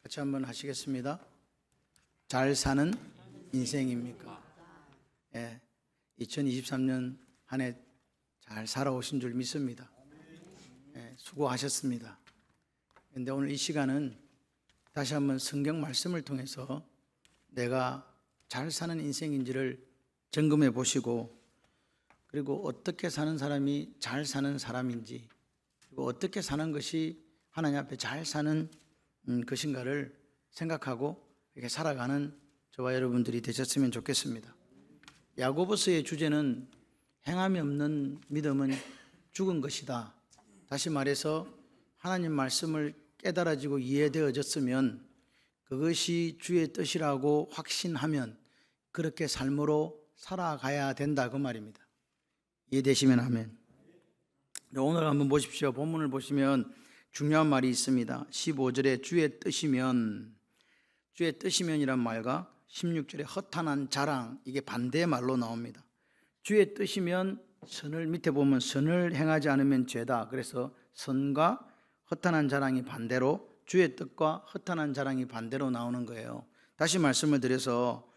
같이 한번 하시겠습니다. 잘 사는 인생입니까? 2023년 한 해 잘 살아오신 줄 믿습니다. 수고하셨습니다. 그런데 오늘 이 시간은 다시 한번 성경 말씀을 통해서 내가 잘 사는 인생인지를 점검해 보시고, 그리고 어떻게 사는 사람이 잘 사는 사람인지, 그리고 어떻게 사는 것이 하나님 앞에 잘 사는 것인가를 생각하고 이렇게 살아가는 저와 여러분들이 되셨으면 좋겠습니다. 야고보서의 주제는 행함이 없는 믿음은 죽은 것이다. 다시 말해서 하나님 말씀을 깨달아지고 이해되어졌으면 그것이 주의 뜻이라고 확신하면 그렇게 삶으로 살아가야 된다, 그 말입니다. 이해되시면 아멘. 오늘 한번 보십시오. 본문을 보시면 중요한 말이 있습니다. 15절에 주의 뜻이면이란 말과 16절에 허탄한 자랑, 이게 반대의 말로 나옵니다. 주의 뜻이면 선을, 밑에 보면 선을 행하지 않으면 죄다. 그래서 선과 허탄한 자랑이 반대로, 주의 뜻과 허탄한 자랑이 반대로 나오는 거예요. 다시 말씀을 드려서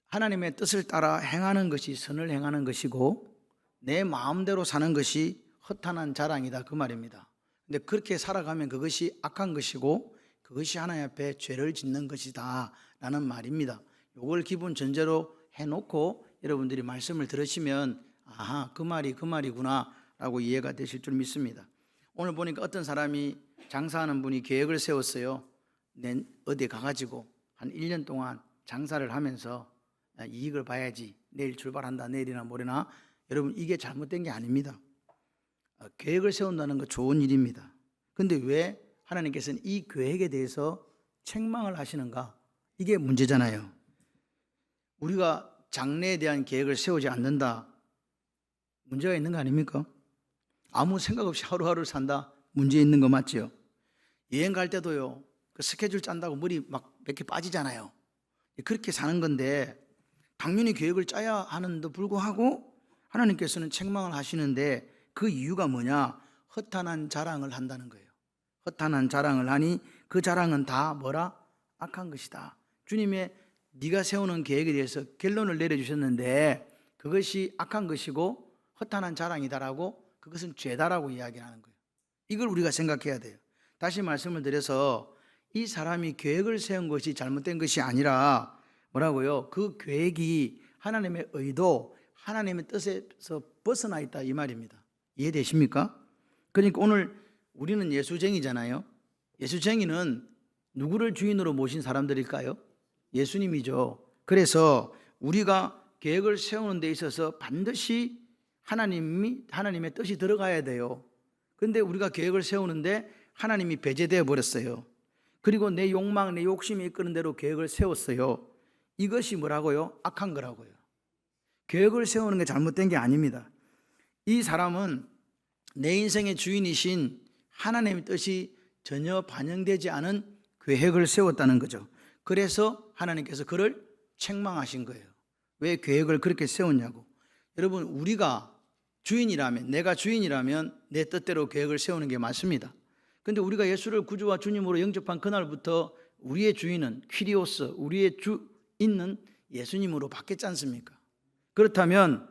하나님의 뜻을 따라 행하는 것이 선을 행하는 것이고, 내 마음대로 사는 것이 허탄한 자랑이다, 그 말입니다. 근데 그렇게 살아가면 그것이 악한 것이고 그것이 하나님 앞에 죄를 짓는 것이다 라는 말입니다. 이걸 기본 전제로 해놓고 여러분들이 말씀을 들으시면 아하, 그 말이구나 라고 이해가 되실 줄 믿습니다. 오늘 보니까 어떤 사람이, 장사하는 분이 계획을 세웠어요. 어디에 가가지고 한 1년 동안 장사를 하면서 이익을 봐야지, 내일 출발한다, 내일이나 모레나. 여러분, 이게 잘못된 게 아닙니다. 계획을 세운다는 거 좋은 일입니다. 근데 왜 하나님께서는 이 계획에 대해서 책망을 하시는가? 이게 문제잖아요. 우리가 장래에 대한 계획을 세우지 않는다, 문제가 있는 거 아닙니까? 아무 생각 없이 하루하루를 산다, 문제 있는 거 맞죠? 여행 갈 때도요, 그 스케줄 짠다고 머리 막 몇 개 빠지잖아요. 그렇게 사는 건데 당연히 계획을 짜야 하는데 불구하고 하나님께서는 책망을 하시는데, 그 이유가 뭐냐? 허탄한 자랑을 한다는 거예요. 허탄한 자랑을 하니 그 자랑은 다 뭐라? 악한 것이다. 주님의 네가 세우는 계획에 대해서 결론을 내려주셨는데 그것이 악한 것이고 허탄한 자랑이다라고, 그것은 죄다라고 이야기하는 거예요. 이걸 우리가 생각해야 돼요. 다시 말씀을 드려서 이 사람이 계획을 세운 것이 잘못된 것이 아니라 뭐라고요? 그 계획이 하나님의 의도, 하나님의 뜻에서 벗어나 있다, 이 말입니다. 이해되십니까? 그러니까 오늘 우리는 예수쟁이잖아요. 예수쟁이는 누구를 주인으로 모신 사람들일까요? 예수님이죠. 그래서 우리가 계획을 세우는 데 있어서 반드시 하나님의 뜻이 들어가야 돼요. 그런데 우리가 계획을 세우는데 하나님이 배제되어 버렸어요. 그리고 내 욕망, 내 욕심이 이끄는 대로 계획을 세웠어요. 이것이 뭐라고요? 악한 거라고요. 계획을 세우는 게 잘못된 게 아닙니다. 이 사람은 내 인생의 주인이신 하나님의 뜻이 전혀 반영되지 않은 계획을 세웠다는 거죠. 그래서 하나님께서 그를 책망하신 거예요. 왜 계획을 그렇게 세웠냐고. 여러분, 우리가 주인이라면, 내가 주인이라면 내 뜻대로 계획을 세우는 게 맞습니다. 그런데 우리가 예수를 구주와 주님으로 영접한 그날부터 우리의 주인은 퀴리오스, 우리의 주인은 예수님으로 바뀌었지 않습니까? 그렇다면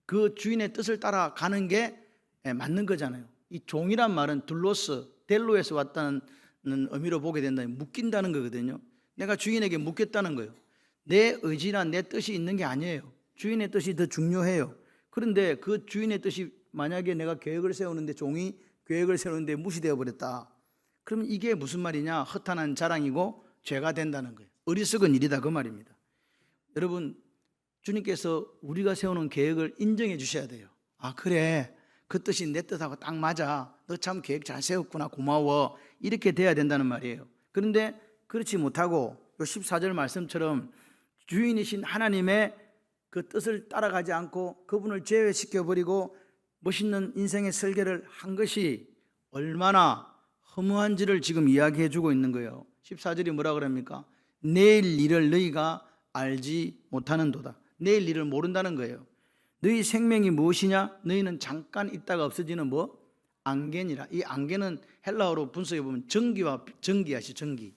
그 주인의 뜻을 따라가는 게 맞는 거잖아요. 이 종이란 말은 둘로스, 델로에서 왔다는 의미로 보게 된다면 묶인다는 거거든요. 내가 주인에게 묶였다는 거예요. 내 의지나 내 뜻이 있는 게 아니에요. 주인의 뜻이 더 중요해요. 그런데 그 주인의 뜻이, 만약에 내가 계획을 세우는데 종이 계획을 세우는데 무시되어 버렸다, 그러면 이게 무슨 말이냐? 허탄한 자랑이고 죄가 된다는 거예요. 어리석은 일이다, 그 말입니다. 여러분, 주님께서 우리가 세우는 계획을 인정해 주셔야 돼요. 아, 그래, 그 뜻이 내 뜻하고 딱 맞아, 너 참 계획 잘 세웠구나, 고마워, 이렇게 돼야 된다는 말이에요. 그런데 그렇지 못하고 요 14절 말씀처럼 주인이신 하나님의 그 뜻을 따라가지 않고 그분을 제외시켜버리고 멋있는 인생의 설계를 한 것이 얼마나 허무한지를 지금 이야기해 주고 있는 거예요. 14절이 뭐라 그럽니까? 내일 일을 너희가 알지 못하는도다. 내일 일을 모른다는 거예요. 너희 생명이 무엇이냐? 너희는 잠깐 있다가 없어지는 안개니라. 이 안개는 헬라어로 분석해 보면 전기와 전기야시 전기.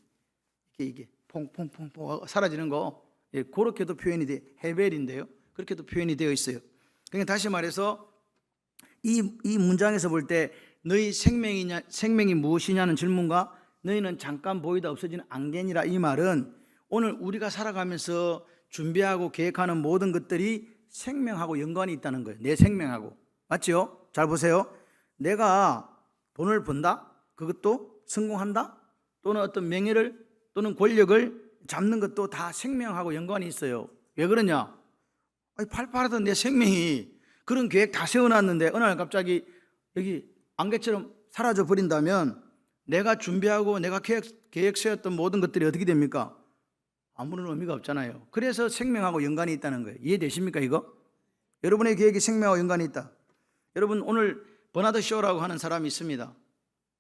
이게 퐁퐁퐁퐁 사라지는 거. 예, 그렇게도 표현이 돼. 헤벨인데요. 그렇게도 표현이 되어 있어요. 그러니까 다시 말해서 이 문장에서 볼 때 너희 생명이 무엇이냐는 질문과 너희는 잠깐 보이다 없어지는 안개니라, 이 말은 오늘 우리가 살아가면서 준비하고 계획하는 모든 것들이 생명하고 연관이 있다는 거예요. 내 생명하고. 맞죠? 잘 보세요. 내가 돈을 번다? 그것도 성공한다? 또는 어떤 명예를 또는 권력을 잡는 것도 다 생명하고 연관이 있어요. 왜 그러냐? 팔팔하던 내 생명이 그런 계획 다 세워놨는데 어느 날 갑자기 여기 안개처럼 사라져 버린다면 내가 준비하고 내가 계획 세웠던 모든 것들이 어떻게 됩니까? 아무런 의미가 없잖아요. 그래서 생명하고 연관이 있다는 거예요. 이해되십니까 이거? 여러분의 계획이 생명하고 연관이 있다. 여러분, 오늘 버나드 쇼라고 하는 사람이 있습니다.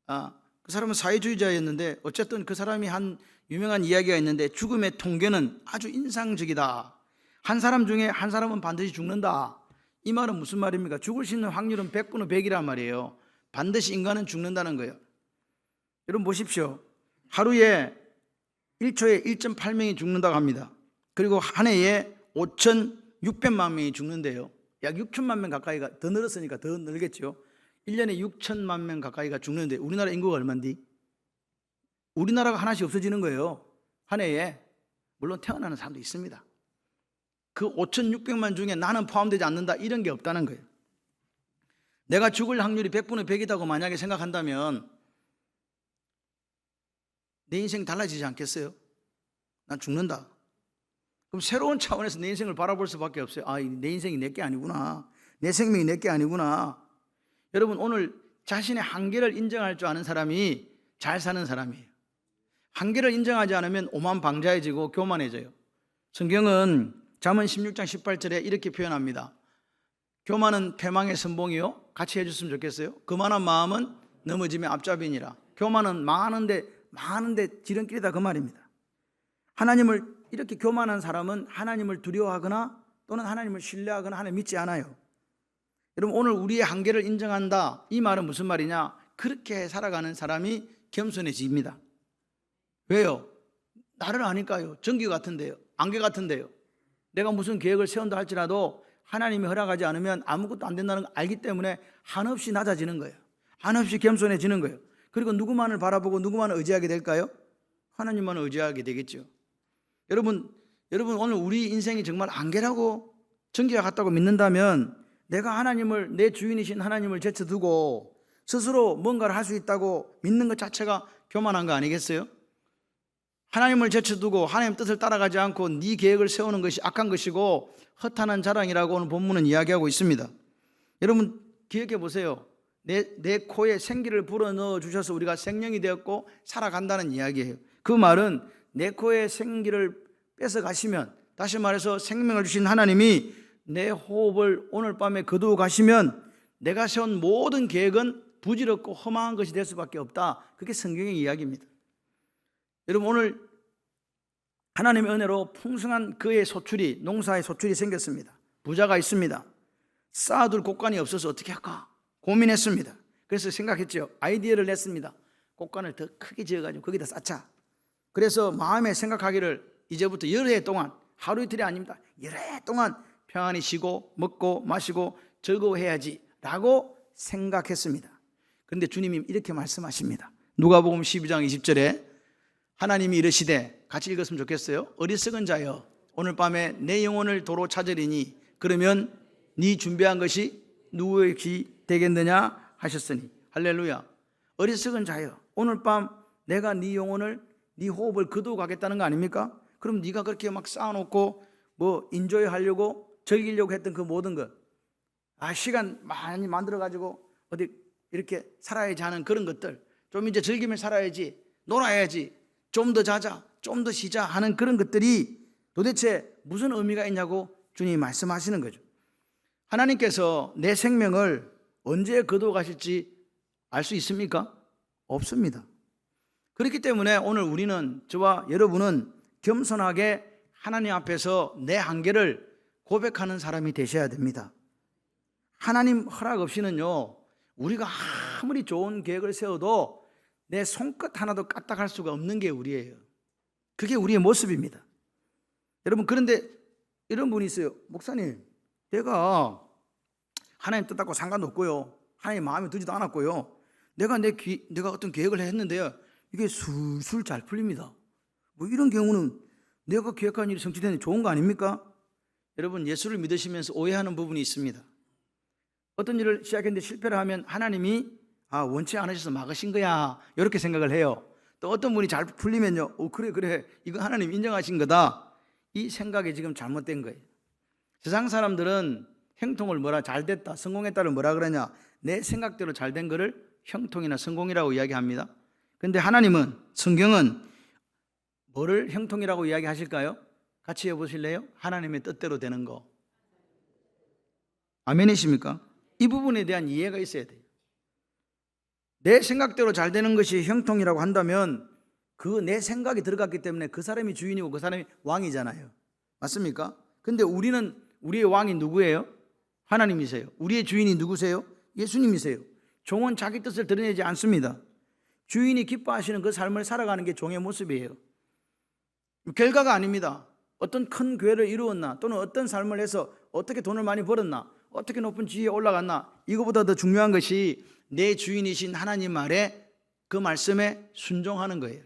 그 사람은 사회주의자였는데 어쨌든 그 사람이 한 유명한 이야기가 있는데, 죽음의 통계는 아주 인상적이다. 한 사람 중에 한 사람은 반드시 죽는다. 이 말은 무슨 말입니까? 죽을 수 있는 확률은 100분의 100이란 말이에요. 반드시 인간은 죽는다는 거예요. 여러분 보십시오. 하루에 1초에 1.8명이 죽는다고 합니다. 그리고 한 해에 5,600만 명이 죽는데요. 약 6천만 명 가까이가 더 늘었으니까 더 늘겠죠. 1년에 6천만 명 가까이가 죽는데 우리나라 인구가 얼마인데? 우리나라가 하나씩 없어지는 거예요. 한 해에. 물론 태어나는 사람도 있습니다. 그 5,600만 중에 나는 포함되지 않는다, 이런 게 없다는 거예요. 내가 죽을 확률이 100분의 100이라고 만약에 생각한다면 내 인생 달라지지 않겠어요? 난 죽는다. 그럼 새로운 차원에서 내 인생을 바라볼 수밖에 없어요. 내 인생이 내게 아니구나. 내 생명이 내게 아니구나. 여러분, 오늘 자신의 한계를 인정할 줄 아는 사람이 잘 사는 사람이에요. 한계를 인정하지 않으면 오만방자해지고 교만해져요. 성경은 잠언 16장 18절에 이렇게 표현합니다. 교만은 패망의 선봉이요. 같이 해줬으면 좋겠어요. 그만한 마음은 넘어짐의 앞잡이니라. 교만은 많은데 지름길이다, 그 말입니다. 하나님을 이렇게 교만한 사람은 하나님을 두려워하거나 또는 하나님을 신뢰하거나 하나님 믿지 않아요. 여러분, 오늘 우리의 한계를 인정한다, 이 말은 무슨 말이냐? 그렇게 살아가는 사람이 겸손해집니다. 왜요? 나를 아니까요. 전기 같은데요. 안개 같은데요. 내가 무슨 계획을 세운다 할지라도 하나님이 허락하지 않으면 아무것도 안 된다는 걸 알기 때문에 한없이 낮아지는 거예요. 한없이 겸손해지는 거예요. 그리고 누구만을 바라보고 누구만을 의지하게 될까요? 하나님만을 의지하게 되겠죠. 여러분 오늘 우리 인생이 정말 안개라고 전기와 같다고 믿는다면 내가 하나님을, 내 주인이신 하나님을 제쳐두고 스스로 뭔가를 할 수 있다고 믿는 것 자체가 교만한 거 아니겠어요? 하나님을 제쳐두고 하나님 뜻을 따라가지 않고 네 계획을 세우는 것이 악한 것이고 허탄한 자랑이라고 오늘 본문은 이야기하고 있습니다. 여러분 기억해 보세요. 내 코에 생기를 불어넣어 주셔서 우리가 생명이 되었고 살아간다는 이야기예요. 그 말은 내 코에 생기를 뺏어가시면, 다시 말해서 생명을 주신 하나님이 내 호흡을 오늘 밤에 거두어 가시면 내가 세운 모든 계획은 부질없고 허망한 것이 될 수밖에 없다. 그게 성경의 이야기입니다. 여러분 오늘 하나님의 은혜로 풍성한 그의 소출이, 농사의 소출이 생겼습니다. 부자가 있습니다. 쌓아둘 곳간이 없어서 어떻게 할까 고민했습니다. 그래서 생각했죠. 아이디어를 냈습니다. 곳간을 더 크게 지어가지고 거기다 쌓자. 그래서 마음에 생각하기를 이제부터 여러 해 동안, 하루 이틀이 아닙니다, 여러 해 동안 평안히 쉬고 먹고 마시고 즐거워해야지 라고 생각했습니다. 그런데 주님이 이렇게 말씀하십니다. 누가복음 12장 20절에 하나님이 이르시되, 같이 읽었으면 좋겠어요. 어리석은 자여 오늘 밤에 내 영혼을 도로 찾으리니 그러면 네 준비한 것이 누구의 기 되겠느냐 하셨으니. 할렐루야. 어리석은 자여, 오늘 밤 내가 네 영혼을, 네 호흡을 거두어 가겠다는 거 아닙니까? 그럼 네가 그렇게 막 쌓아놓고 뭐 인조이 하려고 즐기려고 했던 그 모든 것, 시간 많이 만들어가지고 어디 이렇게 살아야지 하는 그런 것들, 좀 이제 즐기며 살아야지, 놀아야지, 좀 더 자자, 좀 더 쉬자 하는 그런 것들이 도대체 무슨 의미가 있냐고 주님이 말씀하시는 거죠. 하나님께서 내 생명을 언제 거두어 가실지 알 수 있습니까? 없습니다. 그렇기 때문에 오늘 우리는, 저와 여러분은 겸손하게 하나님 앞에서 내 한계를 고백하는 사람이 되셔야 됩니다. 하나님 허락 없이는요, 우리가 아무리 좋은 계획을 세워도 내 손끝 하나도 까딱할 수가 없는 게 우리예요. 그게 우리의 모습입니다. 여러분, 그런데 이런 분이 있어요. 목사님, 내가 하나님 뜻하고 상관없고요, 하나님 마음에 들지도 않았고요, 내가 어떤 계획을 했는데요, 이게 술술 잘 풀립니다. 뭐 이런 경우는 내가 계획한 일이 성취되는 좋은 거 아닙니까? 여러분, 예수를 믿으시면서 오해하는 부분이 있습니다. 어떤 일을 시작했는데 실패를 하면 하나님이 원치 않으셔서 막으신 거야, 이렇게 생각을 해요. 또 어떤 분이 잘 풀리면요, 그래 이거 하나님 인정하신 거다, 이 생각이 지금 잘못된 거예요. 세상 사람들은 형통을 잘 됐다, 성공했다를 뭐라 그러냐, 내 생각대로 잘 된 거를 형통이나 성공이라고 이야기합니다. 그런데 하나님은, 성경은 뭐를 형통이라고 이야기하실까요? 같이 해보실래요? 하나님의 뜻대로 되는 거. 아멘이십니까? 이 부분에 대한 이해가 있어야 돼요. 내 생각대로 잘 되는 것이 형통이라고 한다면 그 내 생각이 들어갔기 때문에 그 사람이 주인이고 그 사람이 왕이잖아요. 맞습니까? 근데 우리의 왕이 누구예요? 하나님이세요. 우리의 주인이 누구세요? 예수님이세요. 종은 자기 뜻을 드러내지 않습니다. 주인이 기뻐하시는 그 삶을 살아가는 게 종의 모습이에요. 결과가 아닙니다. 어떤 큰 교회를 이루었나, 또는 어떤 삶을 해서 어떻게 돈을 많이 벌었나, 어떻게 높은 지위에 올라갔나, 이거보다 더 중요한 것이 내 주인이신 하나님 말에, 그 말씀에 순종하는 거예요.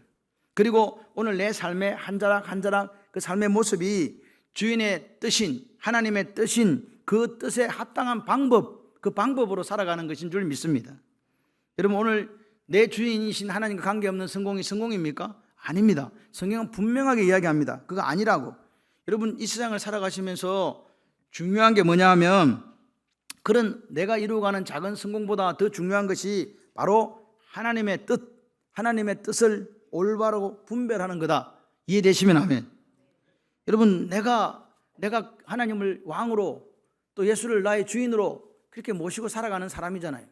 그리고 오늘 내 삶의 한 자락 한 자락 그 삶의 모습이 주인의 뜻인, 하나님의 뜻인 그 뜻에 합당한 방법, 그 방법으로 살아가는 것인 줄 믿습니다. 여러분, 오늘 내 주인이신 하나님과 관계없는 성공이 성공입니까? 아닙니다. 성경은 분명하게 이야기합니다. 그거 아니라고. 여러분, 이 세상을 살아가시면서 중요한 게 뭐냐 하면, 그런 내가 이루어가는 작은 성공보다 더 중요한 것이 바로 하나님의 뜻을 올바로 분별하는 거다. 이해되시면 아멘. 여러분, 내가 하나님을 왕으로, 또 예수를 나의 주인으로 그렇게 모시고 살아가는 사람이잖아요.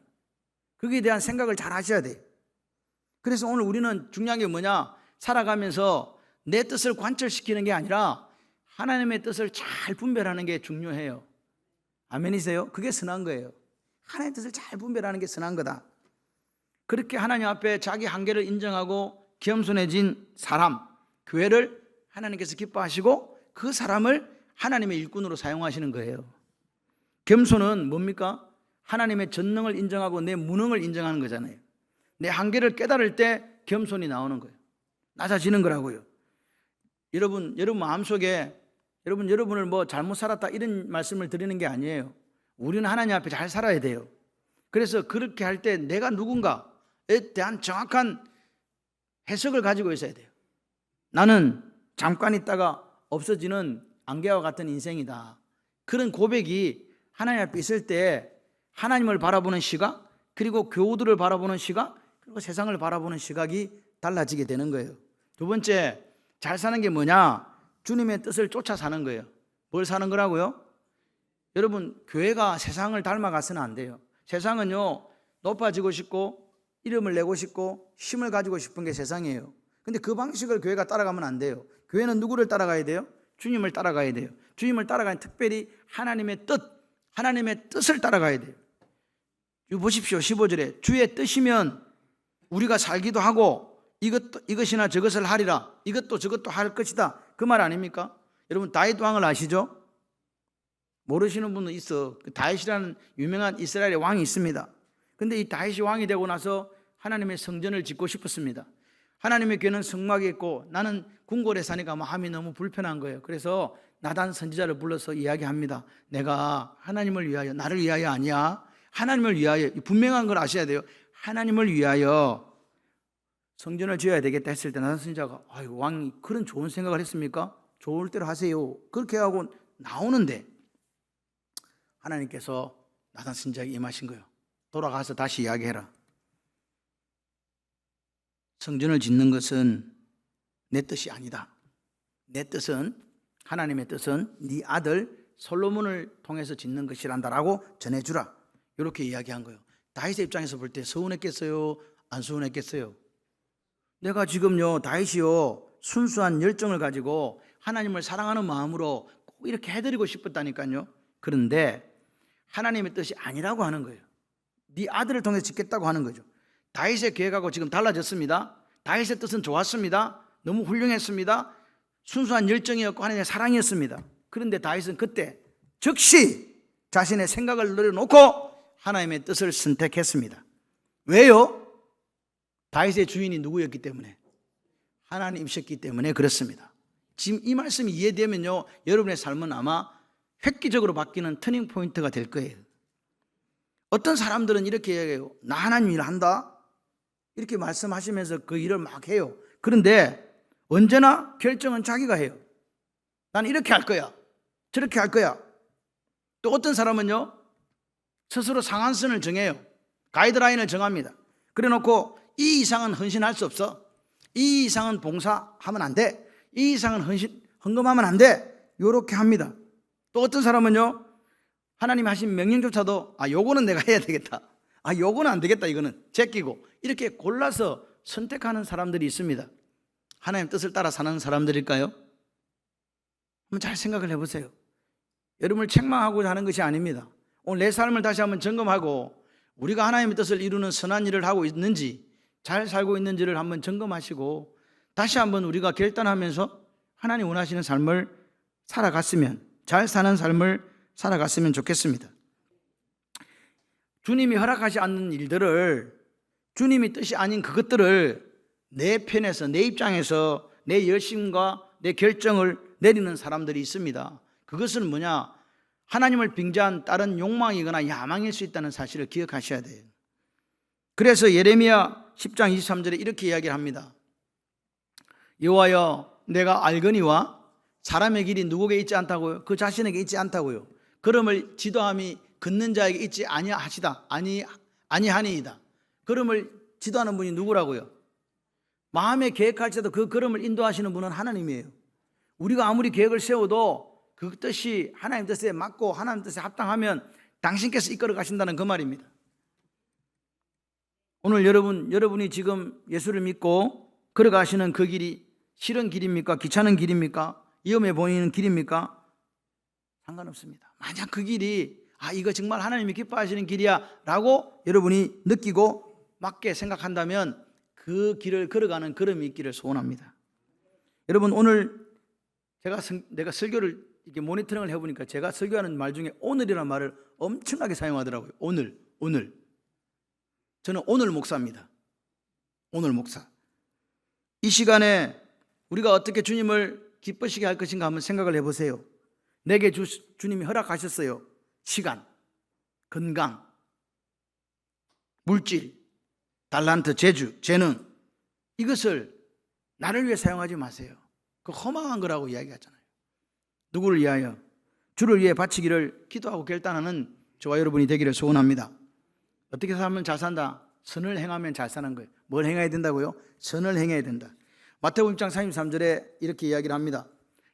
거기에 대한 생각을 잘 하셔야 돼요. 그래서 오늘 우리는 중요한 게 뭐냐, 살아가면서 내 뜻을 관철시키는 게 아니라 하나님의 뜻을 잘 분별하는 게 중요해요. 아멘이세요? 그게 선한 거예요. 하나님의 뜻을 잘 분별하는 게 선한 거다. 그렇게 하나님 앞에 자기 한계를 인정하고 겸손해진 사람, 교회를 하나님께서 기뻐하시고 그 사람을 하나님의 일꾼으로 사용하시는 거예요. 겸손은 뭡니까? 하나님의 전능을 인정하고 내 무능을 인정하는 거잖아요. 내 한계를 깨달을 때 겸손이 나오는 거예요. 낮아지는 거라고요. 여러분 마음속에 여러분을 잘못 살았다 이런 말씀을 드리는 게 아니에요. 우리는 하나님 앞에 잘 살아야 돼요. 그래서 그렇게 할 때 내가 누군가에 대한 정확한 해석을 가지고 있어야 돼요. 나는 잠깐 있다가 없어지는 안개와 같은 인생이다. 그런 고백이 하나님 앞에 있을 때 하나님을 바라보는 시각, 그리고 교우들을 바라보는 시각, 그리고 세상을 바라보는 시각이 달라지게 되는 거예요. 두 번째, 잘 사는 게 뭐냐? 주님의 뜻을 쫓아 사는 거예요. 뭘 사는 거라고요? 여러분, 교회가 세상을 닮아가서는 안 돼요. 세상은요, 높아지고 싶고 이름을 내고 싶고 힘을 가지고 싶은 게 세상이에요. 근데 그 방식을 교회가 따라가면 안 돼요. 교회는 누구를 따라가야 돼요? 주님을 따라가야 돼요. 주님을 따라가는, 특별히 하나님의 뜻을 따라가야 돼요. 보십시오. 15절에 주의 뜻이면 우리가 살기도 하고 이것이나 저것을 하리라, 이것도 저것도 할 것이다, 그 말 아닙니까? 여러분, 다윗 왕을 아시죠? 모르시는 분은 있어. 다윗이라는 유명한 이스라엘의 왕이 있습니다. 근데 이 다윗이 왕이 되고 나서 하나님의 성전을 짓고 싶었습니다. 하나님의 교회는 성막에 있고 나는 궁궐에 사니까 마음이 너무 불편한 거예요. 그래서 나단 선지자를 불러서 이야기합니다. 내가 하나님을 위하여, 나를 위하여 아니야, 하나님을 위하여, 분명한 걸 아셔야 돼요. 하나님을 위하여 성전을 지어야 되겠다 했을 때 나단 선지자가 왕이 그런 좋은 생각을 했습니까? 좋을 대로 하세요. 그렇게 하고 나오는데 하나님께서 나단 선지자에게 임하신 거예요. 돌아가서 다시 이야기해라. 성전을 짓는 것은 내 뜻이 아니다. 내 뜻은, 하나님의 뜻은 네 아들 솔로몬을 통해서 짓는 것이란다라고 전해주라. 이렇게 이야기한 거예요. 다윗의 입장에서 볼 때 서운했겠어요? 안 서운했겠어요? 내가 지금요, 다윗이요, 순수한 열정을 가지고 하나님을 사랑하는 마음으로 꼭 이렇게 해드리고 싶었다니까요. 그런데 하나님의 뜻이 아니라고 하는 거예요. 네 아들을 통해서 짓겠다고 하는 거죠. 다윗의 계획하고 지금 달라졌습니다. 다윗의 뜻은 좋았습니다. 너무 훌륭했습니다. 순수한 열정이었고 하나님의 사랑이었습니다. 그런데 다윗은 그때 즉시 자신의 생각을 내려놓고 하나님의 뜻을 선택했습니다. 왜요? 다윗의 주인이 누구였기 때문에? 하나님이셨기 때문에 그렇습니다. 지금 이 말씀이 이해되면요, 여러분의 삶은 아마 획기적으로 바뀌는 터닝 포인트가 될 거예요. 어떤 사람들은 이렇게 얘기해요. 나 하나님 일 한다 이렇게 말씀하시면서 그 일을 막 해요. 그런데 언제나 결정은 자기가 해요. 난 이렇게 할 거야, 저렇게 할 거야. 또 어떤 사람은요, 스스로 상한선을 정해요. 가이드라인을 정합니다. 그래 놓고 이 이상은 헌신할 수 없어, 이 이상은 봉사하면 안 돼, 이 이상은 헌금하면 안 돼, 이렇게 합니다. 또 어떤 사람은요, 하나님이 하신 명령조차도 요거는 내가 해야 되겠다, 요거는 안 되겠다, 이거는 제끼고 이렇게 골라서 선택하는 사람들이 있습니다. 하나님 뜻을 따라 사는 사람들일까요? 한번 잘 생각을 해보세요. 여러분을 책망하고자 하는 것이 아닙니다. 오늘 내 삶을 다시 한번 점검하고 우리가 하나님의 뜻을 이루는 선한 일을 하고 있는지, 잘 살고 있는지를 한번 점검하시고 다시 한번 우리가 결단하면서 하나님 원하시는 삶을 살아갔으면, 잘 사는 삶을 살아갔으면 좋겠습니다. 주님이 허락하지 않는 일들을, 주님이 뜻이 아닌 그것들을 내 편에서, 내 입장에서 내 열심과 내 결정을 내리는 사람들이 있습니다. 그것은 뭐냐? 하나님을 빙자한 다른 욕망이거나 야망일 수 있다는 사실을 기억하셔야 돼요. 그래서 예레미야 10장 23절에 이렇게 이야기를 합니다. 여호와여, 내가 알거니와 사람의 길이 누구에게 있지 않다고요? 그 자신에게 있지 않다고요. 걸음을 지도함이 걷는 자에게 있지 아니하니이다. 걸음을 지도하는 분이 누구라고요? 마음에 계획할 때도 그 걸음을 인도하시는 분은 하나님이에요. 우리가 아무리 계획을 세워도 그 뜻이 하나님 뜻에 맞고 하나님 뜻에 합당하면 당신께서 이끌어 가신다는 그 말입니다. 오늘 여러분이 지금 예수를 믿고 걸어가시는 그 길이 싫은 길입니까? 귀찮은 길입니까? 위험해 보이는 길입니까? 상관없습니다. 만약 그 길이 이거 정말 하나님이 기뻐하시는 길이야 라고 여러분이 느끼고 맞게 생각한다면 그 길을 걸어가는 걸음이 있기를 소원합니다. 여러분, 오늘 내가 설교를 이렇게 모니터링을 해보니까 제가 설교하는 말 중에 오늘이라는 말을 엄청나게 사용하더라고요. 오늘. 저는 오늘 목사입니다. 오늘 목사. 이 시간에 우리가 어떻게 주님을 기쁘시게 할 것인가 한번 생각을 해보세요. 내게 주님이 허락하셨어요. 시간, 건강, 물질, 달란트, 재주, 재능, 이것을 나를 위해 사용하지 마세요. 그 허망한 거라고 이야기하잖아요. 누구를 위하여? 주를 위해 바치기를 기도하고 결단하는 저와 여러분이 되기를 소원합니다. 어떻게 살면 잘 산다? 선을 행하면 잘 사는 거예요. 뭘 행해야 된다고요? 선을 행해야 된다. 마태복음 6장 33절에 이렇게 이야기를 합니다.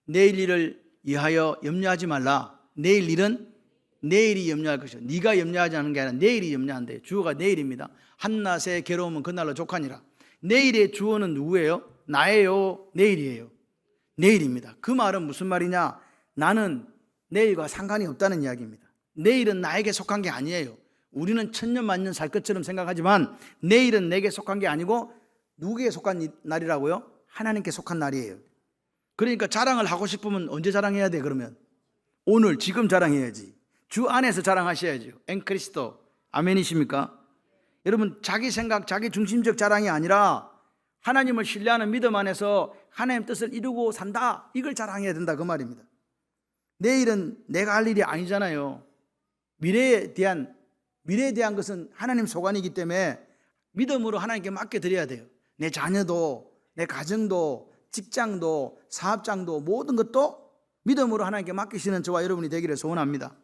내일 일을 위하여 염려하지 말라. 내일 일은 내일이 염려할 것이요, 네가 염려하지 않는 게 아니라 내일이 염려한대. 주어가 내일입니다. 한낮의 괴로움은 그날로 족하니라. 내일의 주어는 누구예요? 나예요? 내일이에요? 내일입니다. 그 말은 무슨 말이냐? 나는 내일과 상관이 없다는 이야기입니다. 내일은 나에게 속한 게 아니에요. 우리는 천년 만년 살 것처럼 생각하지만 내일은 내게 속한 게 아니고 누구에게 속한 날이라고요? 하나님께 속한 날이에요. 그러니까 자랑을 하고 싶으면 언제 자랑해야 돼? 그러면 오늘, 지금 자랑해야지. 주 안에서 자랑하셔야죠. 엔크리스도. 아멘이십니까? 여러분, 자기 생각, 자기 중심적 자랑이 아니라 하나님을 신뢰하는 믿음 안에서 하나님 뜻을 이루고 산다, 이걸 자랑해야 된다, 그 말입니다. 내일은 내가 할 일이 아니잖아요. 미래에 대한 것은 하나님 소관이기 때문에 믿음으로 하나님께 맡겨드려야 돼요. 내 자녀도, 내 가정도, 직장도, 사업장도, 모든 것도 믿음으로 하나님께 맡기시는 저와 여러분이 되기를 소원합니다.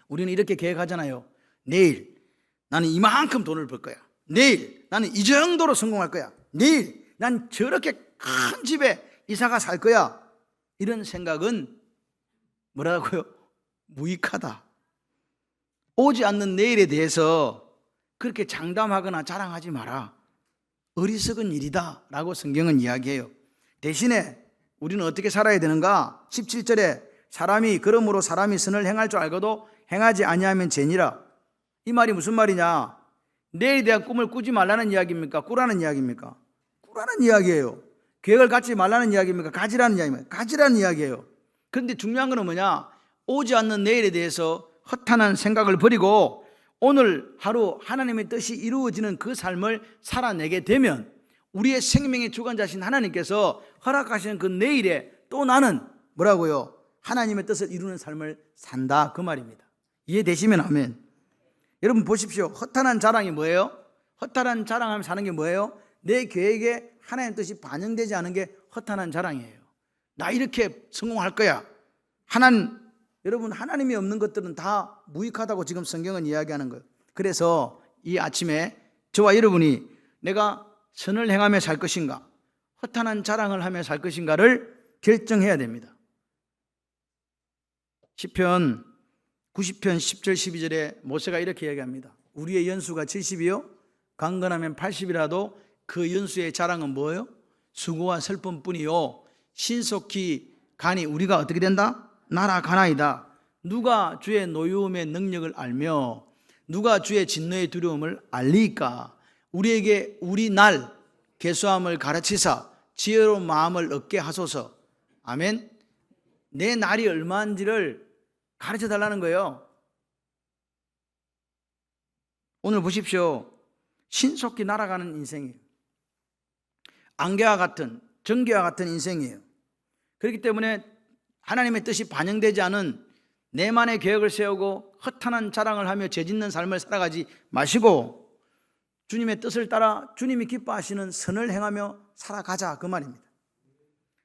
우리는 이렇게 계획하잖아요. 내일 나는 이만큼 돈을 벌 거야. 내일 나는 이 정도로 성공할 거야. 내일 난 저렇게 큰 집에 이사가 살 거야. 이런 생각은 뭐라고요? 무익하다. 오지 않는 내일에 대해서 그렇게 장담하거나 자랑하지 마라. 어리석은 일이다 라고 성경은 이야기해요. 대신에 우리는 어떻게 살아야 되는가? 17절에 그러므로 사람이 선을 행할 줄 알고도 행하지 아니하면 죄니라. 이 말이 무슨 말이냐? 내일에 대한 꿈을 꾸지 말라는 이야기입니까? 꾸라는 이야기입니까? 꾸라는 이야기예요. 계획을 갖지 말라는 이야기입니까? 가지라는 이야기입니까? 가지라는 이야기예요. 그런데 중요한 건 뭐냐? 오지 않는 내일에 대해서 허탄한 생각을 버리고 오늘 하루 하나님의 뜻이 이루어지는 그 삶을 살아내게 되면 우리의 생명의 주관자신 하나님께서 허락하시는 그 내일에 또 나는 뭐라고요? 하나님의 뜻을 이루는 삶을 산다, 그 말입니다. 이해되시면 아멘. 여러분 보십시오. 허탄한 자랑이 뭐예요? 허탄한 자랑하며 사는 게 뭐예요? 내 계획에 하나님의 뜻이 반영되지 않은 게 허탄한 자랑이에요. 나 이렇게 성공할 거야. 여러분 하나님이 없는 것들은 다 무익하다고 지금 성경은 이야기하는 거예요. 그래서 이 아침에 저와 여러분이 내가 선을 행하며 살 것인가, 허탄한 자랑을 하며 살 것인가를 결정해야 됩니다. 시편 90편 10절 12절에 모세가 이렇게 이야기합니다. 우리의 연수가 70이요 강건하면 80이라도 그 연수의 자랑은 뭐예요? 수고와 슬픔뿐이요 신속히 가니 우리가 어떻게 된다? 날아가나이다. 누가 주의 노여움의 능력을 알며 누가 주의 진노의 두려움을 알리까? 우리에게 우리 날 계수함을 가르치사 지혜로운 마음을 얻게 하소서. 아멘. 내 날이 얼마인지를 가르쳐 달라는 거예요. 오늘 보십시오. 신속히 날아가는 인생이에요. 안개와 같은, 전기와 같은 인생이에요. 그렇기 때문에 하나님의 뜻이 반영되지 않은 내만의 계획을 세우고 허탄한 자랑을 하며 죄짓는 삶을 살아가지 마시고 주님의 뜻을 따라 주님이 기뻐하시는 선을 행하며 살아가자, 그 말입니다.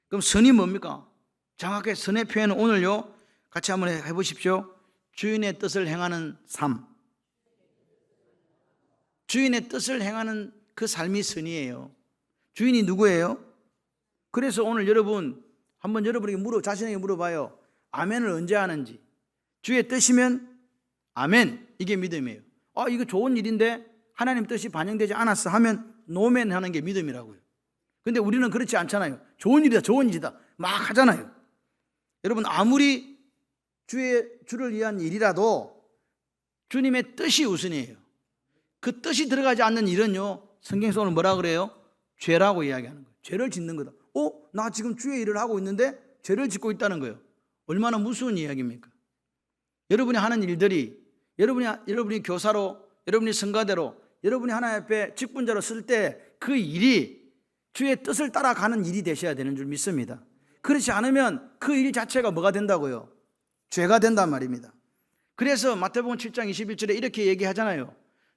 그럼 선이 뭡니까? 정확하게 선의 표현은 오늘요 같이 한번 해보십시오. 주인의 뜻을 행하는 삶. 주인의 뜻을 행하는 그 삶이 선이에요. 주인이 누구예요? 그래서 오늘 여러분 한번 여러분에게 자신에게 물어봐요. 아멘을 언제 하는지. 주의 뜻이면 아멘, 이게 믿음이에요. 이거 좋은 일인데 하나님 뜻이 반영되지 않았어 하면 노멘 하는 게 믿음이라고요. 근데 우리는 그렇지 않잖아요. 좋은 일이다, 좋은 일이다 막 하잖아요. 여러분 아무리 주를 위한 일이라도 주님의 뜻이 우선이에요. 그 뜻이 들어가지 않는 일은요 성경에서 오늘 뭐라 그래요? 죄라고 이야기하는 거예요. 죄를 짓는 거다. 나 지금 주의 일을 하고 있는데 죄를 짓고 있다는 거예요. 얼마나 무서운 이야기입니까? 여러분이 하는 일들이 여러분이 교사로, 여러분이 성가대로, 여러분이 하나님 앞에 직분자로 쓸 때 그 일이 주의 뜻을 따라가는 일이 되셔야 되는 줄 믿습니다. 그렇지 않으면 그 일 자체가 뭐가 된다고요? 죄가 된단 말입니다. 그래서 마태복음 7장 21절에 이렇게 얘기하잖아요.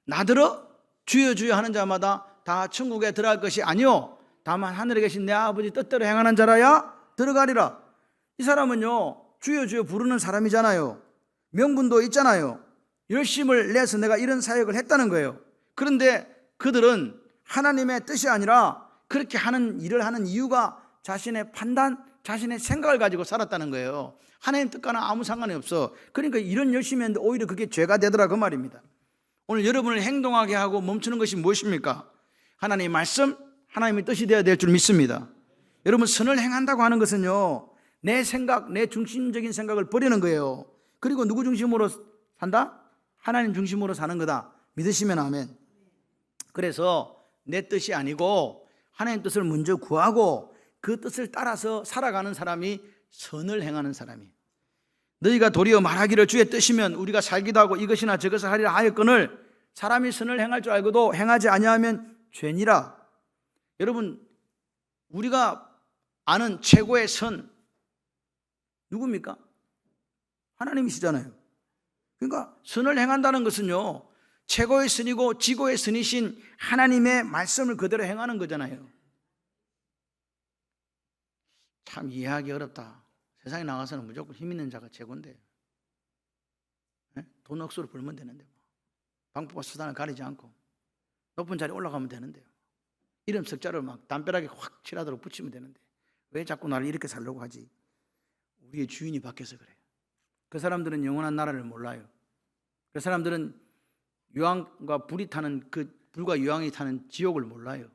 나더러 주여 주여 하는 자마다 다 천국에 들어갈 것이 아니요 다만 하늘에 계신 내 아버지 뜻대로 행하는 자라야 들어가리라. 이 사람은요 주여 주여 부르는 사람이잖아요. 명분도 있잖아요. 열심을 내서 내가 이런 사역을 했다는 거예요. 그런데 그들은 하나님의 뜻이 아니라 그렇게 하는 일을 하는 이유가 자신의 판단, 자신의 생각을 가지고 살았다는 거예요. 하나님 뜻과는 아무 상관이 없어. 그러니까 이런 열심히 했는데 오히려 그게 죄가 되더라, 그 말입니다. 오늘 여러분을 행동하게 하고 멈추는 것이 무엇입니까? 하나님의 말씀, 하나님의 뜻이 되어야 될 줄 믿습니다. 여러분 선을 행한다고 하는 것은요 내 생각, 내 중심적인 생각을 버리는 거예요. 그리고 누구 중심으로 산다? 하나님 중심으로 사는 거다. 믿으시면 아멘. 그래서 내 뜻이 아니고 하나님 뜻을 먼저 구하고 그 뜻을 따라서 살아가는 사람이 선을 행하는 사람이에요. 너희가 도리어 말하기를 주의 뜻이면 우리가 살기도 하고 이것이나 저것을 하리라 하였거늘 사람이 선을 행할 줄 알고도 행하지 아니하면 죄니라. 여러분 우리가 아는 최고의 선 누굽니까? 하나님이시잖아요. 그러니까 선을 행한다는 것은요 최고의 선이고 지고의 선이신 하나님의 말씀을 그대로 행하는 거잖아요. 참 이해하기 어렵다. 세상에 나가서는 무조건 힘 있는 자가 최고인데 돈 억수로 벌면 되는데 방법과 수단을 가리지 않고 높은 자리에 올라가면 되는데요. 이름 석자를 막 담벼락에 확 칠하도록 붙이면 되는데 왜 자꾸 나를 이렇게 살려고 하지? 우리의 주인이 바뀌어서 그래요. 그 사람들은 영원한 나라를 몰라요. 그 사람들은 유황과 불이 타는 그 불과 유황이 타는 지옥을 몰라요.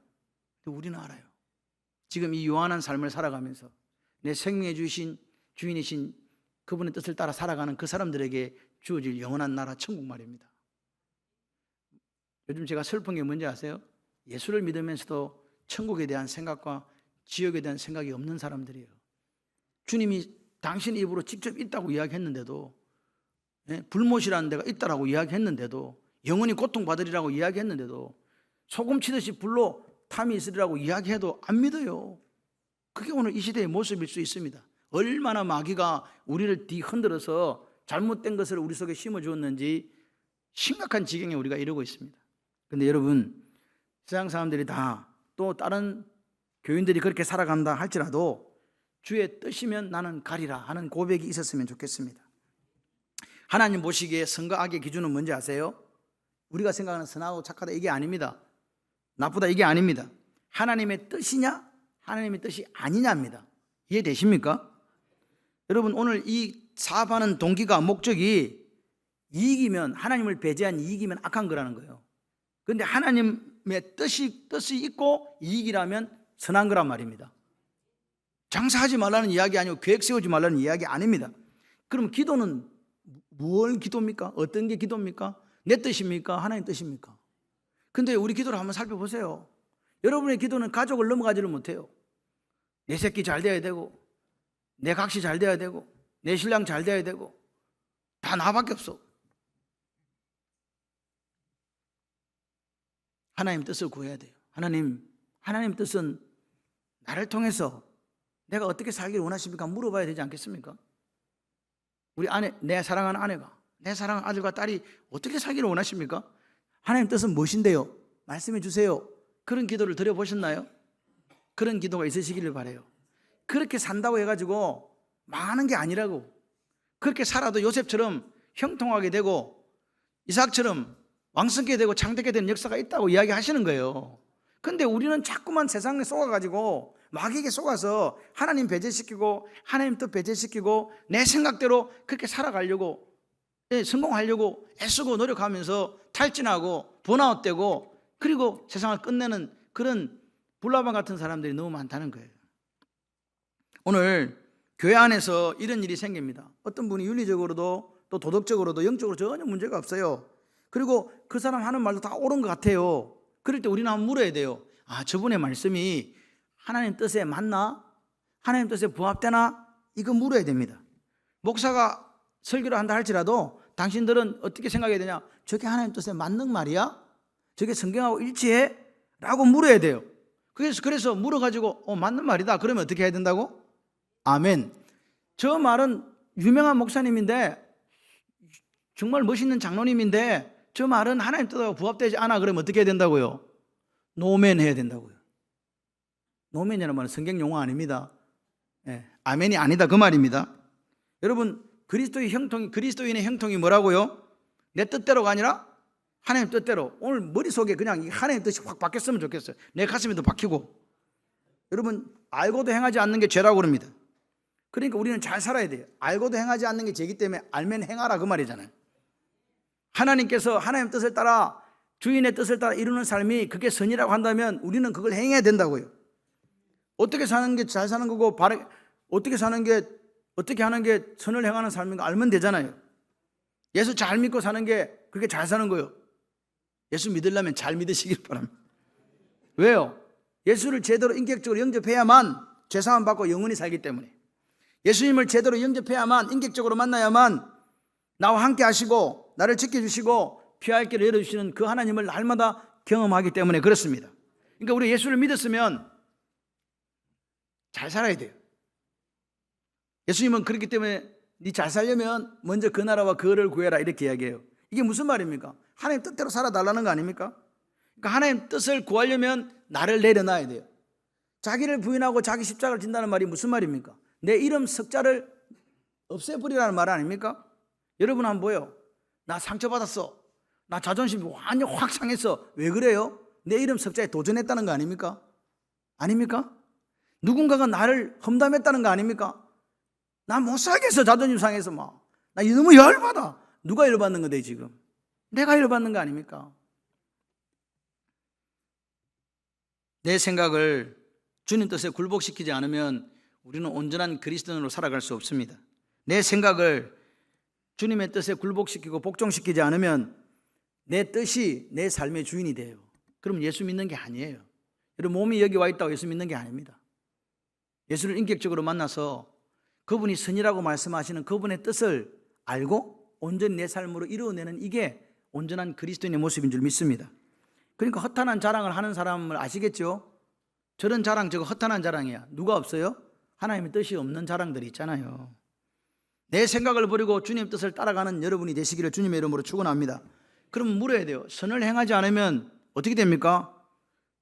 근데 우리는 알아요. 지금 이 유한한 삶을 살아가면서 내 생명에 주신 주인이신 그분의 뜻을 따라 살아가는 그 사람들에게 주어질 영원한 나라 천국 말입니다. 요즘 제가 슬픈 게 뭔지 아세요? 예수를 믿으면서도 천국에 대한 생각과 지옥에 대한 생각이 없는 사람들이에요. 주님이 당신 입으로 직접 있다고 이야기했는데도, 불못이라는 데가 있다라고 이야기했는데도, 영원히 고통받으리라고 이야기했는데도, 소금 치듯이 불로 탐이 있으리라고 이야기해도 안 믿어요. 그게 오늘 이 시대의 모습일 수 있습니다. 얼마나 마귀가 우리를 뒤흔들어서 잘못된 것을 우리 속에 심어주었는지 심각한 지경에 우리가 이르고 있습니다. 그런데 여러분, 세상 사람들이 다 또 다른 교인들이 그렇게 살아간다 할지라도 주의 뜻이면 나는 가리라 하는 고백이 있었으면 좋겠습니다. 하나님 보시기에 선과 악의 기준은 뭔지 아세요? 우리가 생각하는 선하고 착하다 이게 아닙니다. 나쁘다 이게 아닙니다. 하나님의 뜻이냐 하나님의 뜻이 아니냐입니다. 이해되십니까? 여러분, 오늘 이 사업하는 동기가 목적이 이익이면, 하나님을 배제한 이익이면 악한 거라는 거예요. 그런데 하나님의 뜻이 있고 이익이라면 선한 거란 말입니다. 장사하지 말라는 이야기 아니고 계획 세우지 말라는 이야기 아닙니다. 그럼 기도는 뭘 기도입니까? 어떤 게 기도입니까? 내 뜻입니까? 하나님 뜻입니까? 근데 우리 기도를 한번 살펴보세요. 여러분의 기도는 가족을 넘어가지를 못해요. 내 새끼 잘 돼야 되고, 내 각시 잘 돼야 되고, 내 신랑 잘 돼야 되고, 다 나밖에 없어. 하나님 뜻을 구해야 돼요. 하나님 뜻은 나를 통해서 내가 어떻게 살기를 원하십니까? 물어봐야 되지 않겠습니까? 우리 아내, 내 사랑하는 아내가, 내 사랑하는 아들과 딸이 어떻게 살기를 원하십니까? 하나님 뜻은 무엇인데요? 말씀해 주세요. 그런 기도를 드려보셨나요? 그런 기도가 있으시기를 바라요. 그렇게 산다고 해가지고 망하는 게 아니라고. 그렇게 살아도 요셉처럼 형통하게 되고 이삭처럼 왕성하게 되고 창대하게 되는 역사가 있다고 이야기하시는 거예요. 근데 우리는 자꾸만 세상에 속아가지고 마귀에게 속아서 하나님 배제시키고 하나님 뜻 배제시키고 내 생각대로 그렇게 살아가려고, 성공하려고 애쓰고 노력하면서 탈진하고 번아웃되고 그리고 세상을 끝내는 그런 불나방 같은 사람들이 너무 많다는 거예요. 오늘 교회 안에서 이런 일이 생깁니다. 어떤 분이 윤리적으로도 또 도덕적으로도 영적으로 전혀 문제가 없어요. 그리고 그 사람 하는 말도 다 옳은 것 같아요. 그럴 때 우리는 한번 물어야 돼요. 아, 저분의 말씀이 하나님 뜻에 맞나? 하나님 뜻에 부합되나? 이거 물어야 됩니다. 목사가 설교를 한다 할지라도 당신들은 어떻게 생각해야 되냐? 저게 하나님 뜻에 맞는 말이야? 저게 성경하고 일치해? 라고 물어야 돼요. 그래서 물어가지고 맞는 말이다. 그러면 어떻게 해야 된다고? 아멘. 저 말은 유명한 목사님인데 정말 멋있는 장로님인데 저 말은 하나님 뜻하고 부합되지 않아. 그러면 어떻게 해야 된다고요? 노멘 해야 된다고요. 노멘이라는 말은 성경 용어 아닙니다. 아멘이 아니다 그 말입니다. 여러분, 그리스도인의 형통이 뭐라고요? 내 뜻대로가 아니라 하나님 뜻대로. 오늘 머릿속에 그냥 하나님 뜻이 확 박혔으면 좋겠어요. 내 가슴에도 박히고. 여러분, 알고도 행하지 않는 게 죄라고 그럽니다. 그러니까 우리는 잘 살아야 돼요. 알고도 행하지 않는 게 죄이기 때문에 알면 행하라 그 말이잖아요. 하나님께서 하나님 뜻을 따라 주인의 뜻을 따라 이루는 삶이 그게 선이라고 한다면 우리는 그걸 행해야 된다고요. 어떻게 사는 게 잘 사는 거고 어떻게 하는 게 선을 행하는 삶인가 알면 되잖아요. 예수 잘 믿고 사는 게 그게 잘 사는 거예요. 예수 믿으려면 잘 믿으시길 바랍니다. 왜요? 예수를 제대로 인격적으로 영접해야만 죄사함 받고 영원히 살기 때문에. 예수님을 제대로 영접해야만, 인격적으로 만나야만 나와 함께 하시고 나를 지켜주시고 피할 길을 열어주시는 그 하나님을 날마다 경험하기 때문에 그렇습니다. 그러니까 우리 예수를 믿었으면 잘 살아야 돼요. 예수님은 그렇기 때문에 네 잘 살려면 먼저 그 나라와 그를 구해라 이렇게 이야기해요. 이게 무슨 말입니까? 하나님 뜻대로 살아달라는 거 아닙니까? 그러니까 하나님 뜻을 구하려면 나를 내려놔야 돼요. 자기를 부인하고 자기 십자가를 진다는 말이 무슨 말입니까? 내 이름 석자를 없애버리라는 말 아닙니까? 여러분 한번 보여. 나 상처받았어. 나 자존심이 완전 확 상했어. 왜 그래요? 내 이름 석자에 도전했다는 거 아닙니까? 아닙니까? 누군가가 나를 험담했다는 거 아닙니까? 나 못 살겠어. 자존심 상해서 막. 나 너무 열받아. 누가 열받는 건데 지금? 내가 열받는 거 아닙니까? 내 생각을 주님 뜻에 굴복시키지 않으면 우리는 온전한 그리스도인으로 살아갈 수 없습니다. 내 생각을 주님의 뜻에 굴복시키고 복종시키지 않으면 내 뜻이 내 삶의 주인이 돼요. 그럼 예수 믿는 게 아니에요. 여러분 몸이 여기 와 있다고 예수 믿는 게 아닙니다. 예수를 인격적으로 만나서 그분이 선이라고 말씀하시는 그분의 뜻을 알고 온전히 내 삶으로 이루어내는 이게 온전한 그리스도인의 모습인 줄 믿습니다. 그러니까 허탄한 자랑을 하는 사람을 아시겠죠? 저런 자랑 저거 허탄한 자랑이야. 누가 없어요? 하나님의 뜻이 없는 자랑들이 있잖아요. 내 생각을 버리고 주님 뜻을 따라가는 여러분이 되시기를 주님의 이름으로 축원합니다. 그럼 물어야 돼요. 선을 행하지 않으면 어떻게 됩니까?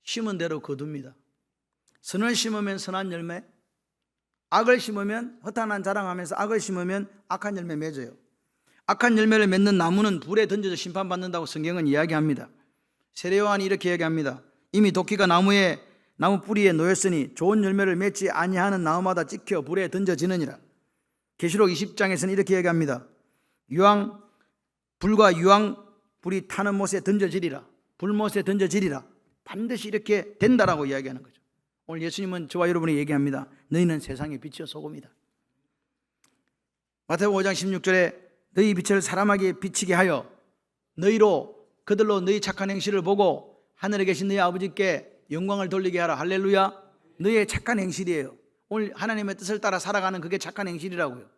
심은 대로 거둡니다. 선을 심으면 선한 열매, 악을 심으면 허탄한 자랑하면서 악을 심으면 악한 열매 맺어요. 악한 열매를 맺는 나무는 불에 던져서 심판받는다고 성경은 이야기합니다. 세례요한이 이렇게 이야기합니다. 이미 도끼가 나무 뿌리에 놓였으니 좋은 열매를 맺지 아니하는 나무마다 찍혀 불에 던져지느니라. 계시록 20장에서는 이렇게 이야기합니다. 불과 유황불이 타는 못에 던져지리라. 불못에 던져지리라. 반드시 이렇게 된다라고 이야기하는 거죠. 오늘 예수님은 저와 여러분이 얘기합니다. 너희는 세상의 빛이요 소금이다. 마태복음 5장 16절에 너희 빛을 사람에게 비치게 하여 너희로 그들로 너희 착한 행실을 보고 하늘에 계신 너희 아버지께 영광을 돌리게 하라. 할렐루야. 너희의 착한 행실이에요. 오늘 하나님의 뜻을 따라 살아가는 그게 착한 행실이라고요.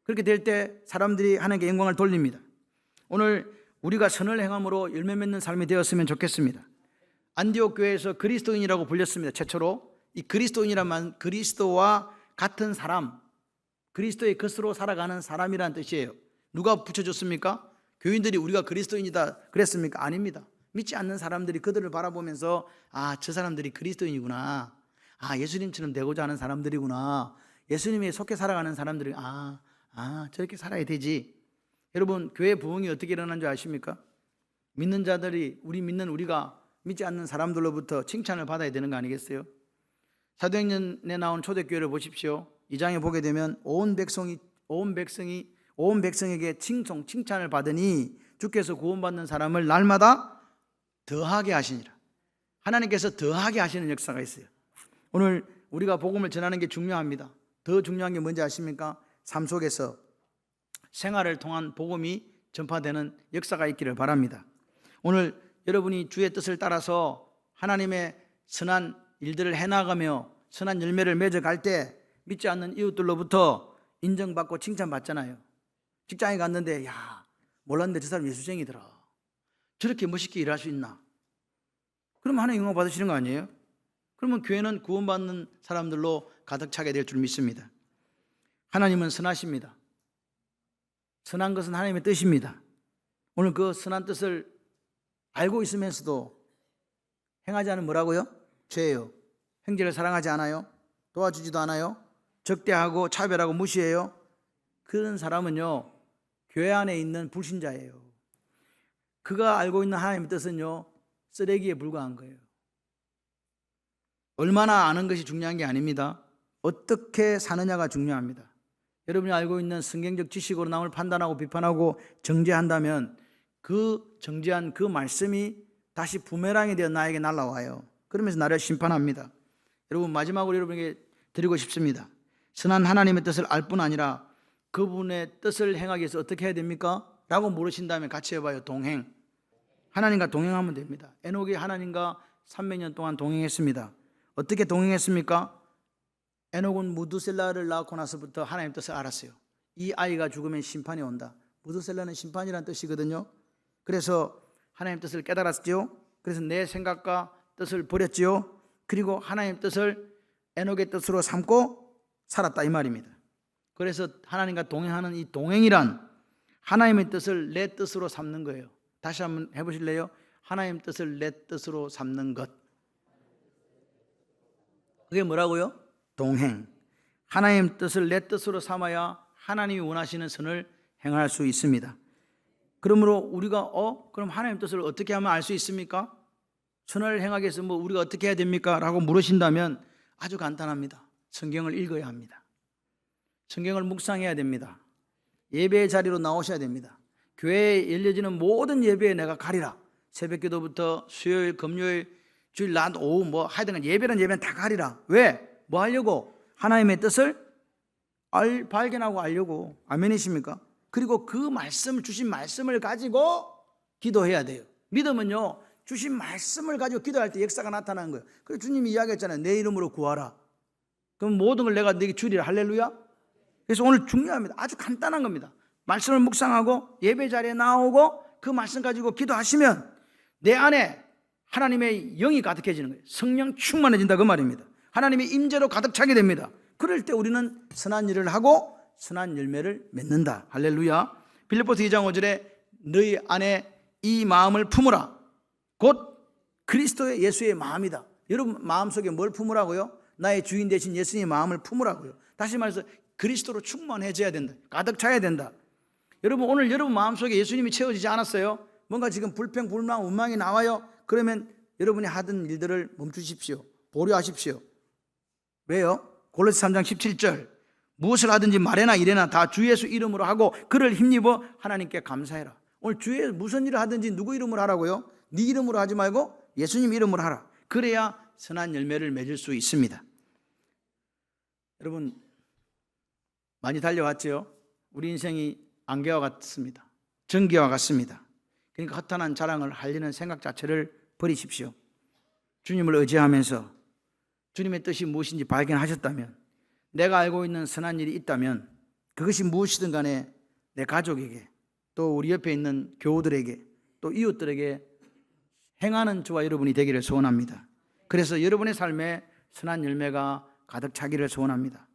그렇게 될 때 사람들이 하나님께 영광을 돌립니다. 오늘 우리가 선을 행함으로 열매 맺는 삶이 되었으면 좋겠습니다. 안디옥 교회에서 그리스도인이라고 불렸습니다. 최초로 이 그리스도인이란 그리스도와 같은 사람, 그리스도의 것으로 살아가는 사람이라는 뜻이에요. 누가 붙여줬습니까? 교인들이 우리가 그리스도인이다 그랬습니까? 아닙니다. 믿지 않는 사람들이 그들을 바라보면서 저 사람들이 그리스도인이구나, 예수님처럼 되고자 하는 사람들이구나, 예수님에 속해 살아가는 사람들이 저렇게 살아야 되지. 여러분 교회 부흥이 어떻게 일어난 줄 아십니까? 믿는 자들이 우리가 믿지 않는 사람들로부터 칭찬을 받아야 되는 거 아니겠어요? 사도행전에 나온 초대교회를 보십시오. 2장에 보게 되면 온 백성에게 칭찬을 받으니 주께서 구원받는 사람을 날마다 더하게 하시니라. 하나님께서 더하게 하시는 역사가 있어요. 오늘 우리가 복음을 전하는 게 중요합니다. 더 중요한 게 뭔지 아십니까? 삶 속에서 생활을 통한 복음이 전파되는 역사가 있기를 바랍니다. 오늘 여러분이 주의 뜻을 따라서 하나님의 선한 일들을 해나가며 선한 열매를 맺어갈 때 믿지 않는 이웃들로부터 인정받고 칭찬받잖아요. 직장에 갔는데 몰랐는데 저 사람 예수쟁이더라. 저렇게 멋있게 일할 수 있나? 그러면 하나님 영광 받으시는 거 아니에요? 그러면 교회는 구원받는 사람들로 가득 차게 될 줄 믿습니다. 하나님은 선하십니다. 선한 것은 하나님의 뜻입니다. 오늘 그 선한 뜻을 알고 있으면서도 행하지 않으면 뭐라고요? 죄예요. 형제를 사랑하지 않아요. 도와주지도 않아요. 적대하고 차별하고 무시해요. 그런 사람은요 교회 안에 있는 불신자예요. 그가 알고 있는 하나님의 뜻은요 쓰레기에 불과한 거예요. 얼마나 아는 것이 중요한 게 아닙니다. 어떻게 사느냐가 중요합니다. 여러분이 알고 있는 성경적 지식으로 남을 판단하고 비판하고 정죄한다면 그 정죄한 그 말씀이 다시 부메랑이 되어 나에게 날아와요. 그러면서 나를 심판합니다. 여러분 마지막으로 여러분에게 드리고 싶습니다. 선한 하나님의 뜻을 알 뿐 아니라 그분의 뜻을 행하기 위해서 어떻게 해야 됩니까? 라고 물으신다면 같이 해봐요. 동행. 하나님과 동행하면 됩니다. 에녹이 하나님과 300년 동안 동행했습니다. 어떻게 동행했습니까? 에녹은 무두셀라를 낳고 나서부터 하나님의 뜻을 알았어요. 이 아이가 죽으면 심판이 온다. 무두셀라는 심판이라는 뜻이거든요. 그래서 하나님의 뜻을 깨달았죠. 그래서 내 생각과 뜻을 버렸지요. 그리고 하나님의 뜻을 에녹의 뜻으로 삼고 살았다 이 말입니다. 그래서 하나님과 동행하는 이 동행이란 하나님의 뜻을 내 뜻으로 삼는 거예요. 다시 한번 해보실래요? 하나님의 뜻을 내 뜻으로 삼는 것. 그게 뭐라고요? 동행. 하나님의 뜻을 내 뜻으로 삼아야 하나님이 원하시는 선을 행할 수 있습니다. 그러므로 우리가 그럼 하나님의 뜻을 어떻게 하면 알 수 있습니까? 선을 행하기 위해서 우리가 어떻게 해야 됩니까? 라고 물으신다면 아주 간단합니다. 성경을 읽어야 합니다. 성경을 묵상해야 됩니다. 예배의 자리로 나오셔야 됩니다. 교회에 열려지는 모든 예배에 내가 가리라. 새벽기도부터 수요일, 금요일, 주일, 낮, 오후 하여튼 예배는 다 가리라. 왜? 뭐 하려고? 하나님의 뜻을 발견하고 알려고. 아멘이십니까? 그리고 그 말씀 주신 말씀을 가지고 기도해야 돼요. 믿음은요, 주신 말씀을 가지고 기도할 때 역사가 나타나는 거예요. 그래서 주님이 이야기했잖아요. 내 이름으로 구하라. 그럼 모든 걸 내가 네게 주리라. 할렐루야. 그래서 오늘 중요합니다. 아주 간단한 겁니다. 말씀을 묵상하고 예배 자리에 나오고 그 말씀 가지고 기도하시면 내 안에 하나님의 영이 가득해지는 거예요. 성령 충만해진다 그 말입니다. 하나님의 임재로 가득 차게 됩니다. 그럴 때 우리는 선한 일을 하고 선한 열매를 맺는다. 할렐루야. 빌립보서 2장 5절에 너희 안에 이 마음을 품으라. 곧 그리스도의 예수의 마음이다. 여러분 마음속에 뭘 품으라고요? 나의 주인 되신 예수님의 마음을 품으라고요. 다시 말해서 그리스도로 충만해져야 된다. 가득 차야 된다. 여러분 오늘 여러분 마음속에 예수님이 채워지지 않았어요? 뭔가 지금 불평, 불만, 원망이 나와요? 그러면 여러분이 하던 일들을 멈추십시오. 보류하십시오. 왜요? 골로새 3장 17절 무엇을 하든지 말해나 이래나 다 주 예수 이름으로 하고 그를 힘입어 하나님께 감사해라. 오늘 주의 무슨 일을 하든지 누구 이름으로 하라고요? 네 이름으로 하지 말고 예수님 이름으로 하라. 그래야 선한 열매를 맺을 수 있습니다. 여러분 많이 달려왔죠? 우리 인생이 안개와 같습니다. 전기와 같습니다. 그러니까 허탄한 자랑을 하려는 생각 자체를 버리십시오. 주님을 의지하면서 주님의 뜻이 무엇인지 발견하셨다면, 내가 알고 있는 선한 일이 있다면 그것이 무엇이든 간에 내 가족에게, 또 우리 옆에 있는 교우들에게, 또 이웃들에게 행하는 저와 여러분이 되기를 소원합니다. 그래서 여러분의 삶에 선한 열매가 가득 차기를 소원합니다.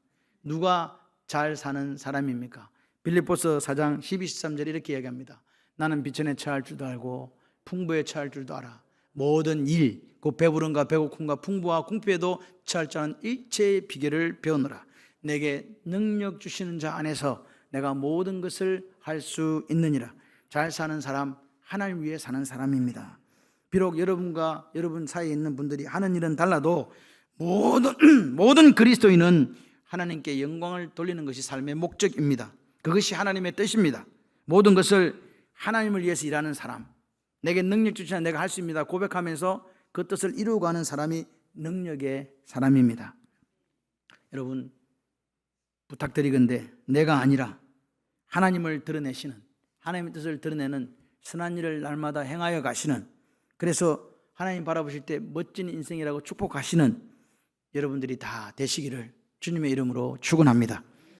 누가 잘 사는 사람입니까? 빌립보서 4장 12, 13절에 이렇게 이야기합니다. 나는 비천에 처할 줄도 알고 풍부에 처할 줄도 알아. 모든 일, 곧 배부른가 배고픔과 풍부와 궁핍에도 처할 줄 아는 일체의 비결을 배우노라. 내게 능력 주시는 자 안에서 내가 모든 것을 할 수 있느니라. 잘 사는 사람, 하나님 위해 사는 사람입니다. 비록 여러분과 여러분 사이에 있는 분들이 하는 일은 달라도 모든 그리스도인은 하나님께 영광을 돌리는 것이 삶의 목적입니다. 그것이 하나님의 뜻입니다. 모든 것을 하나님을 위해서 일하는 사람, 내게 능력 주시나 내가 할 수 있습니다 고백하면서 그 뜻을 이루고 가는 사람이 능력의 사람입니다. 여러분 부탁드리건대 내가 아니라 하나님을 드러내시는, 하나님의 뜻을 드러내는 선한 일을 날마다 행하여 가시는, 그래서 하나님 바라보실 때 멋진 인생이라고 축복하시는 여러분들이 다 되시기를 주님의 이름으로 축원합니다.